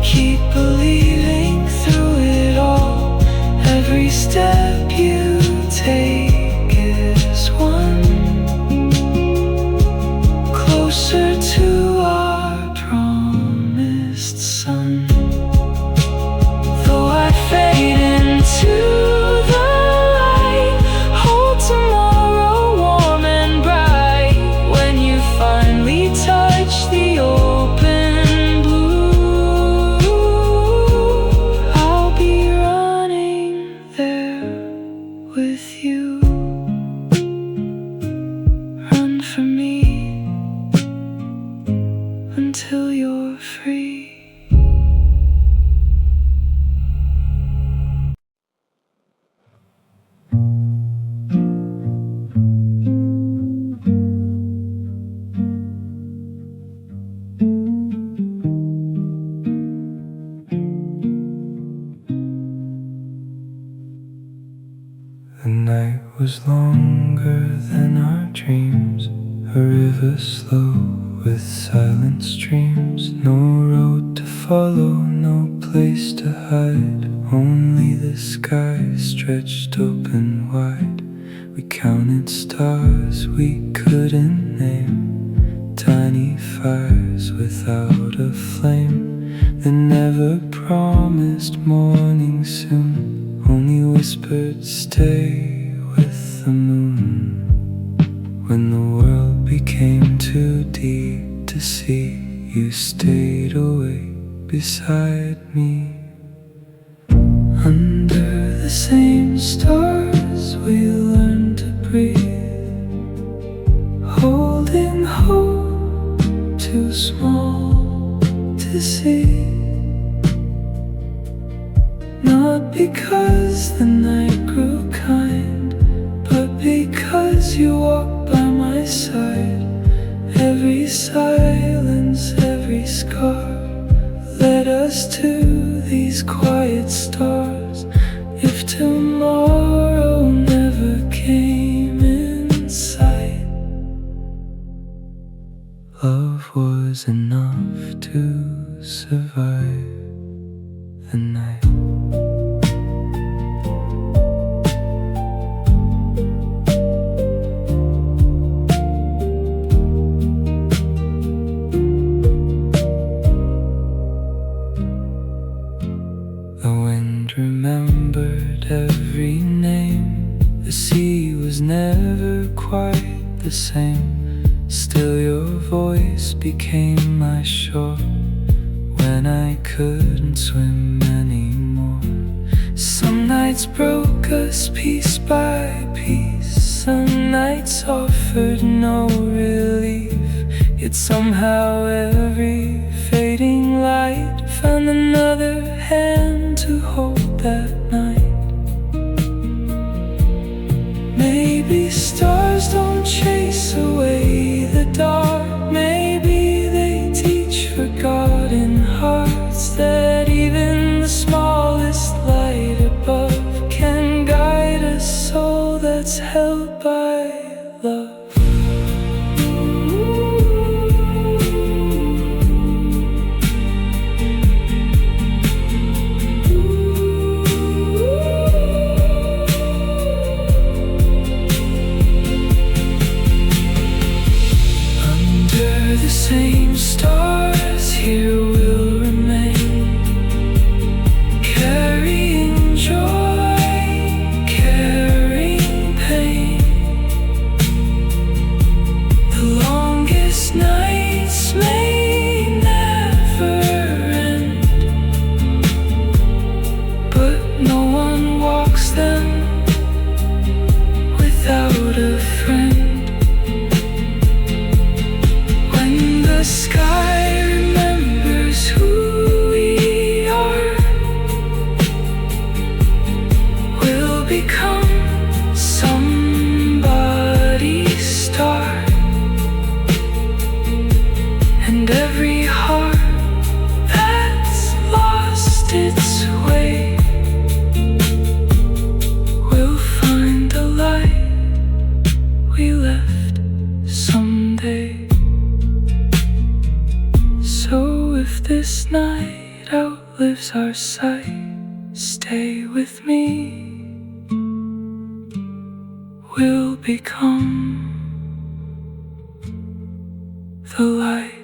Keep believing. was longer than our dreams, a river slow with silent streams, no road to follow, no place to hide, only the sky stretched open wide. We counted stars we couldn't name, tiny fires without a flame, that never promised morning soon, only whispered stay with the moon. When the world became too deep to see, you stayed away beside me. Under the same stars we learned to breathe, holding hope too small to see. Not because the night grew kind, but because you walked by my side. Every silence, every scar led us to these quiet stars. If tomorrow never came in sight, love was enough to survive the night. Remembered every name. The sea was never quite the same. Still your voice became my shore when I couldn't swim anymore. Some nights broke us piece by piece, some nights offered no relief, yet somehow every fading light found another hand to hold that night. Maybe stars don't chase away the dark, maybe they teach forgotten hearts that even the smallest light above can guide a soul that's held by love. Same stars here will remain, carrying joy, carrying pain. The longest nights may never end, but no one walks them without a friend. The sky remembers who we are, we'll become somebody's star, and every heart that's lost its way will find the light we left someday. So if this night outlives our sight, stay with me, we'll become the light.